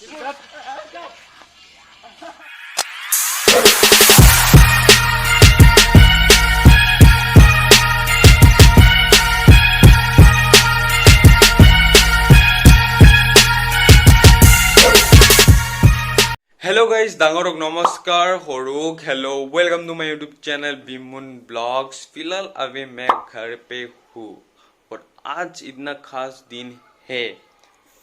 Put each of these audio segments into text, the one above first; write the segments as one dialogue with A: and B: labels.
A: Hello guys, डांगरक नमस्कार होरुक hello, welcome to my YouTube channel Bimun vlogs. फिलहाल अभी मैं घर पे हूँ और आज इतना खास दिन है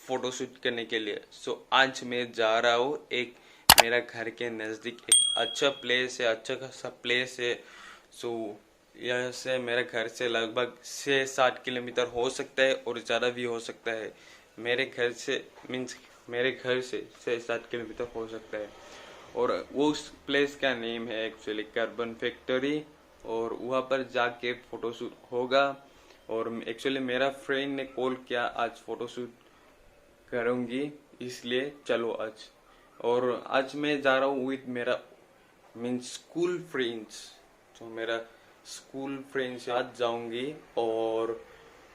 A: फोटोशूट करने के लिए। सो आज मैं जा रहा हूँ एक मेरा घर के नज़दीक एक अच्छा प्लेस है, अच्छा खासा प्लेस है। सो यहाँ से मेरे घर से लगभग 6-7 किलोमीटर हो सकता है और ज़्यादा भी हो सकता है। मेरे घर से मेरे घर से 6-7 किलोमीटर हो सकता है। और उस प्लेस का नेम है एक्चुअली कार्बन फैक्ट्री, और वहाँ पर जाके फोटोशूट होगा। और एक्चुअली मेरा फ्रेंड ने कॉल किया आज फोटोशूट करूँगी, इसलिए चलो आज। और आज मैं जा रहा हूँ विथ मेरा स्कूल फ्रेंड्स। तो मेरा स्कूल फ्रेंड्स आज जाऊंगी और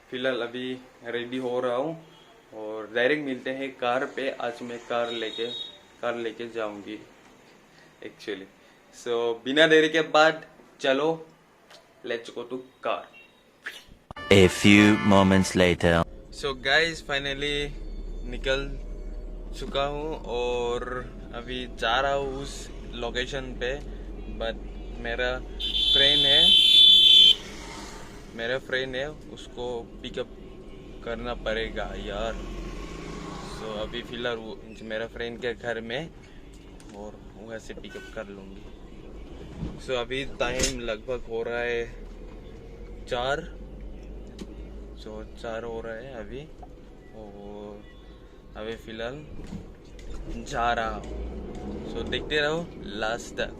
A: फिलहाल अभी रेडी हो रहा हूँ और डायरेक्ट मिलते हैं कार पे। आज मैं कार लेके जाऊंगी एक्चुअली। सो बिना देरी के बाद चलो, let's go to car.
B: A few moments later.
A: So guys, finally निकल चुका हूँ और अभी जा रहा हूँ उस लोकेशन पे। बट मेरा फ्रेंड है उसको पिकअप करना पड़ेगा यार। सो अभी फिलहाल वो मेरा फ्रेंड के घर में और वहाँ से पिकअप कर लूँगी। सो अभी टाइम लगभग हो रहा है 4। सो 4 हो रहा है अभी, और अभी फिलहाल जा रहा हूँ। सो देखते रहो लास्ट तक।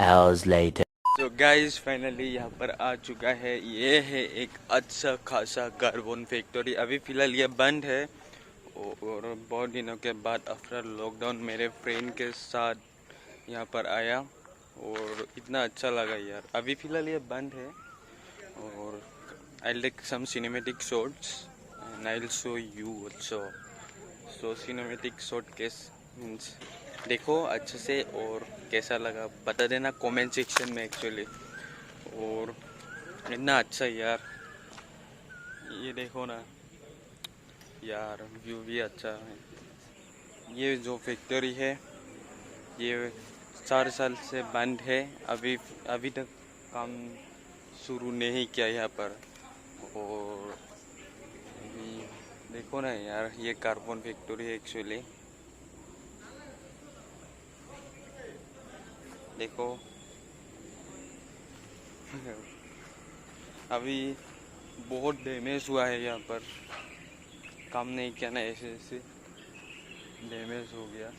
B: Hours later.
A: तो गाइस, फाइनली यहाँ पर आ चुका है। ये है एक अच्छा खासा कार्बन फैक्ट्री। अभी फिलहाल ये बंद है और बहुत दिनों के बाद आफ्टर लॉकडाउन मेरे फ्रेंड के साथ यहाँ पर आया और इतना अच्छा लगा यार। अभी फिलहाल ये बंद है और I take some cinematic shots and I will show you also. So cinematic shot means देखो अच्छे से, और कैसा लगा बता देना कमेंट सेक्शन में एक्चुअली। और इतना अच्छा यार, ये देखो ना यार, व्यू भी अच्छा है। ये जो फैक्ट्री है ये 4 साल से बंद है। अभी तक काम शुरू नहीं किया यहाँ पर। और अभी देखो ना यार, ये कार्बन फैक्ट्री है एक्चुअली। देखो अभी बहुत डैमेज हुआ है यहाँ पर, काम नहीं किया ना, ऐसे डैमेज हो गया।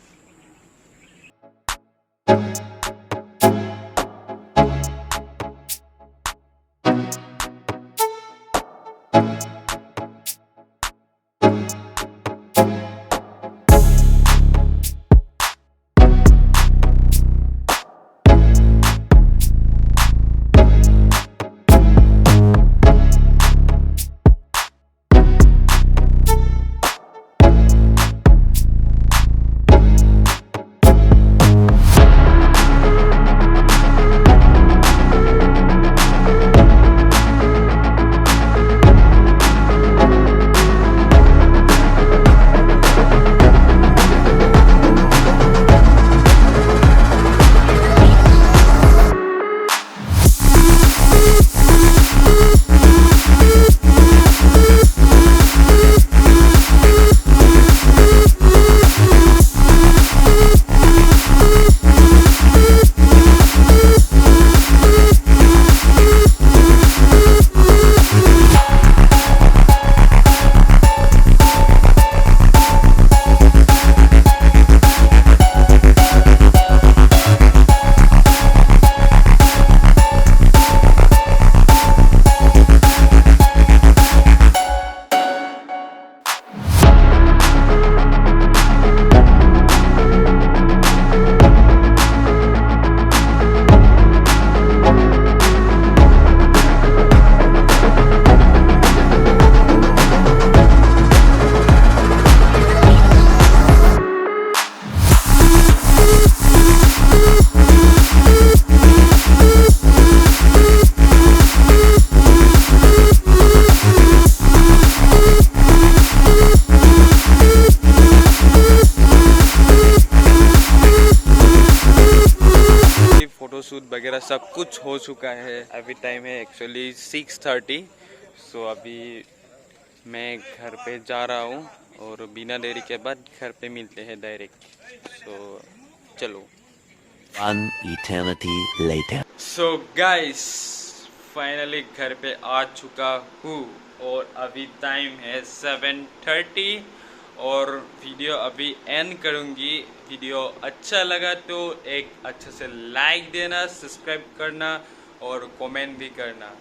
A: वगैरह सब कुछ हो चुका है। अभी टाइम है एक्चुअली 6:30। सो अभी मैं घर पे जा रहा हूँ और बिना देरी के बाद घर पे मिलते हैं डायरेक्ट। सो चलो।
B: One eternity later.
A: So guys, finally घर पे आ चुका हूँ और अभी टाइम है 7:30 और वीडियो अभी एंड करूँगी। वीडियो अच्छा लगा तो एक अच्छे से लाइक देना, सब्सक्राइब करना और कमेंट भी करना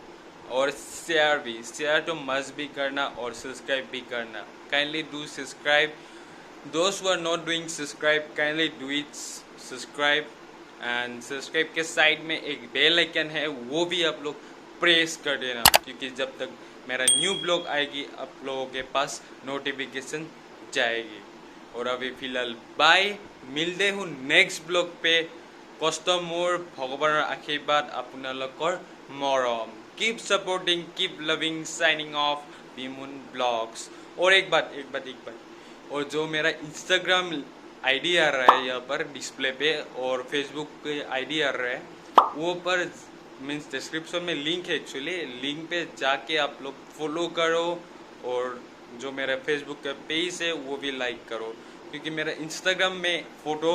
A: और शेयर तो मस्ट भी करना और सब्सक्राइब भी करना। Kindly do subscribe. Those who are not doing subscribe, kindly do it subscribe। And subscribe के साइड में एक बेल आइकन है, वो भी आप लोग प्रेस कर देना, क्योंकि जब तक मेरा न्यू ब्लॉग आएगी आप लोगों के पास नोटिफिकेशन जाएगी। और अभी फिलहाल बाय, मिलते हूँ नेक्स्ट ब्लॉग पे। कष्ट मोर, भगवाনৰ आशीर्वाद, আপোনালোকৰ मरम। Keep supporting, keep loving. Signing off, Bimun vlogs. और एक बात, और जो मेरा इंस्टाग्राम आईडी आ रहा है यहाँ पर डिस्प्ले पे और फेसबुक पे आईडी आ रहा है, वो पर मीन्स डिस्क्रिप्शन में लिंक है एक्चुअली, लिंक पे जाके आप लोग फॉलो करो और जो मेरा फेसबुक का पेज है वो भी लाइक करो, क्योंकि मेरा इंस्टाग्राम में फ़ोटो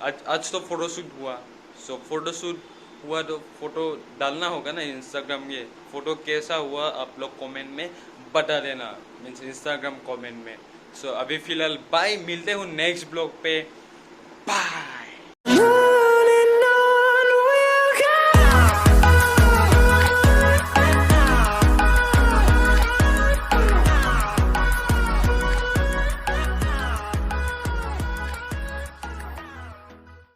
A: आज तो फ़ोटोशूट हुआ। सो फ़ोटोशूट हुआ तो फ़ोटो डालना होगा ना इंस्टाग्राम में। फ़ोटो कैसा हुआ आप लोग कमेंट में बता देना, मीन्स इंस्टाग्राम कमेंट में। सो अभी फ़िलहाल बाय, मिलते हूँ नेक्स्ट ब्लॉग पे। बाय।